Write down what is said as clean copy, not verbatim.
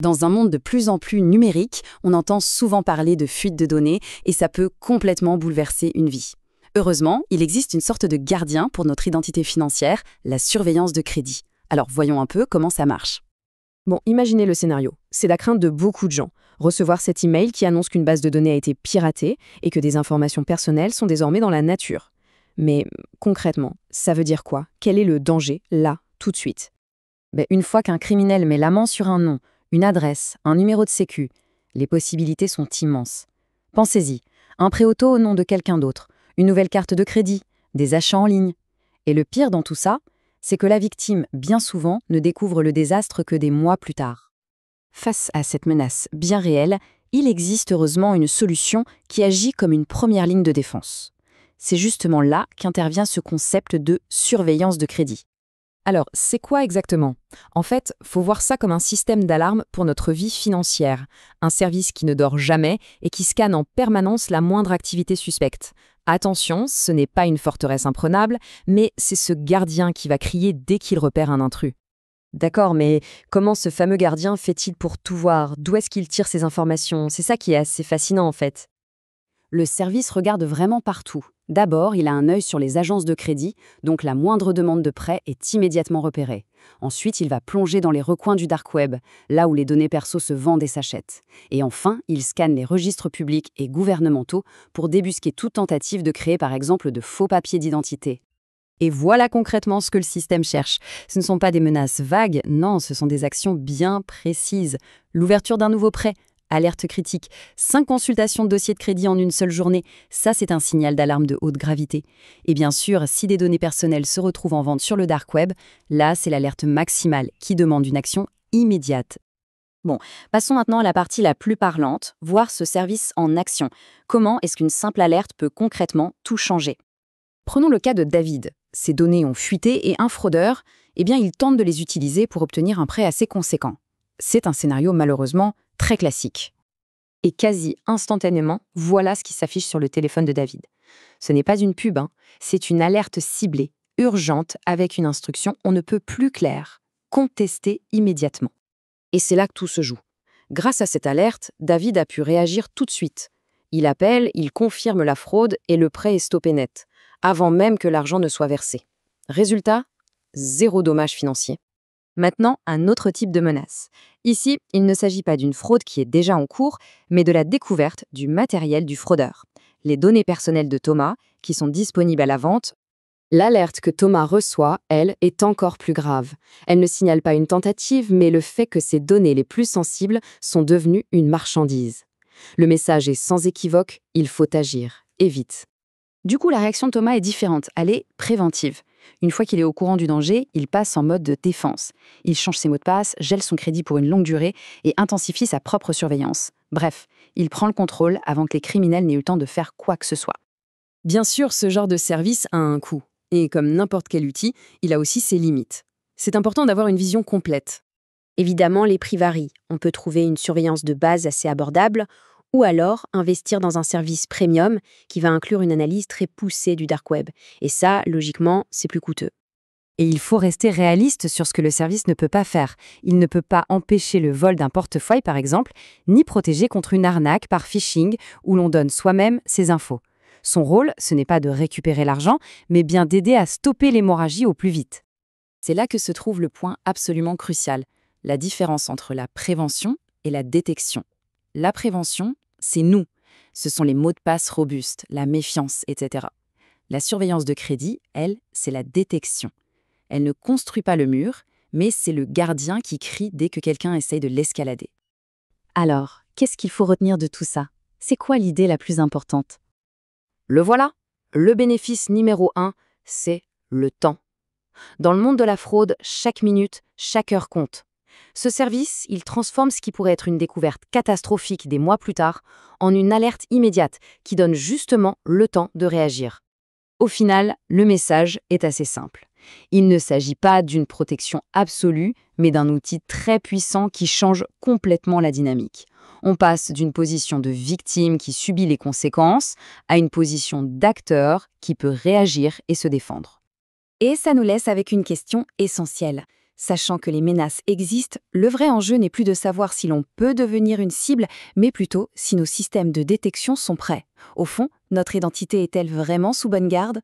Dans un monde de plus en plus numérique, on entend souvent parler de fuite de données et ça peut complètement bouleverser une vie. Heureusement, il existe une sorte de gardien pour notre identité financière, la surveillance de crédit. Alors voyons un peu comment ça marche. Bon, imaginez le scénario. C'est la crainte de beaucoup de gens. Recevoir cet email qui annonce qu'une base de données a été piratée et que des informations personnelles sont désormais dans la nature. Mais concrètement, ça veut dire quoi? Quel est le danger, là, tout de suite? Une fois qu'un criminel met la main sur un nom, une adresse, un numéro de sécu, les possibilités sont immenses. Pensez-y, un prêt auto au nom de quelqu'un d'autre, une nouvelle carte de crédit, des achats en ligne. Et le pire dans tout ça, c'est que la victime, bien souvent, ne découvre le désastre que des mois plus tard. Face à cette menace bien réelle, il existe heureusement une solution qui agit comme une première ligne de défense. C'est justement là qu'intervient ce concept de surveillance de crédit. Alors, c'est quoi exactement? En fait, faut voir ça comme un système d'alarme pour notre vie financière, un service qui ne dort jamais et qui scanne en permanence la moindre activité suspecte. Attention, ce n'est pas une forteresse imprenable, mais c'est ce gardien qui va crier dès qu'il repère un intrus. D'accord, mais comment ce fameux gardien fait-il pour tout voir? D'où est-ce qu'il tire ces informations? C'est ça qui est assez fascinant en fait. Le service regarde vraiment partout. D'abord, il a un œil sur les agences de crédit, donc la moindre demande de prêt est immédiatement repérée. Ensuite, il va plonger dans les recoins du dark web, là où les données perso se vendent et s'achètent. Et enfin, il scanne les registres publics et gouvernementaux pour débusquer toute tentative de créer par exemple de faux papiers d'identité. Et voilà concrètement ce que le système cherche. Ce ne sont pas des menaces vagues, non, ce sont des actions bien précises. L'ouverture d'un nouveau prêt, alerte critique, 5 consultations de dossiers de crédit en une seule journée, ça c'est un signal d'alarme de haute gravité. Et bien sûr, si des données personnelles se retrouvent en vente sur le dark web, là c'est l'alerte maximale qui demande une action immédiate. Bon, passons maintenant à la partie la plus parlante, voir ce service en action. Comment est-ce qu'une simple alerte peut concrètement tout changer? Prenons le cas de David. Ses données ont fuité et un fraudeur, il tente de les utiliser pour obtenir un prêt assez conséquent. C'est un scénario malheureusement très classique. Et quasi instantanément, voilà ce qui s'affiche sur le téléphone de David. Ce n'est pas une pub, c'est une alerte ciblée, urgente, avec une instruction on ne peut plus claire. Contester immédiatement. Et c'est là que tout se joue. Grâce à cette alerte, David a pu réagir tout de suite. Il appelle, il confirme la fraude et le prêt est stoppé net, avant même que l'argent ne soit versé. Résultat, 0 dommage financier. Maintenant, un autre type de menace. Ici, il ne s'agit pas d'une fraude qui est déjà en cours, mais de la découverte du matériel du fraudeur. Les données personnelles de Thomas, qui sont disponibles à la vente. L'alerte que Thomas reçoit, elle, est encore plus grave. Elle ne signale pas une tentative, mais le fait que ces données les plus sensibles sont devenues une marchandise. Le message est sans équivoque, il faut agir, et vite. Du coup, la réaction de Thomas est différente, elle est préventive. Une fois qu'il est au courant du danger, il passe en mode de défense. Il change ses mots de passe, gèle son crédit pour une longue durée et intensifie sa propre surveillance. Bref, il prend le contrôle avant que les criminels n'aient eu le temps de faire quoi que ce soit. Bien sûr, ce genre de service a un coût. Et comme n'importe quel outil, il a aussi ses limites. C'est important d'avoir une vision complète. Évidemment, les prix varient. On peut trouver une surveillance de base assez abordable, ou alors investir dans un service premium qui va inclure une analyse très poussée du dark web. Et ça, logiquement, c'est plus coûteux. Et il faut rester réaliste sur ce que le service ne peut pas faire. Il ne peut pas empêcher le vol d'un portefeuille, par exemple, ni protéger contre une arnaque par phishing où l'on donne soi-même ses infos. Son rôle, ce n'est pas de récupérer l'argent, mais bien d'aider à stopper l'hémorragie au plus vite. C'est là que se trouve le point absolument crucial, la différence entre la prévention et la détection. La prévention, c'est nous. Ce sont les mots de passe robustes, la méfiance, etc. La surveillance de crédit, elle, c'est la détection. Elle ne construit pas le mur, mais c'est le gardien qui crie dès que quelqu'un essaye de l'escalader. Alors, qu'est-ce qu'il faut retenir de tout ça? C'est quoi l'idée la plus importante? Le voilà. Le bénéfice numéro 1, c'est le temps. Dans le monde de la fraude, chaque minute, chaque heure compte. Ce service, il transforme ce qui pourrait être une découverte catastrophique des mois plus tard en une alerte immédiate qui donne justement le temps de réagir. Au final, le message est assez simple. Il ne s'agit pas d'une protection absolue, mais d'un outil très puissant qui change complètement la dynamique. On passe d'une position de victime qui subit les conséquences à une position d'acteur qui peut réagir et se défendre. Et ça nous laisse avec une question essentielle. Sachant que les menaces existent, le vrai enjeu n'est plus de savoir si l'on peut devenir une cible, mais plutôt si nos systèmes de détection sont prêts. Au fond, notre identité est-elle vraiment sous bonne garde ?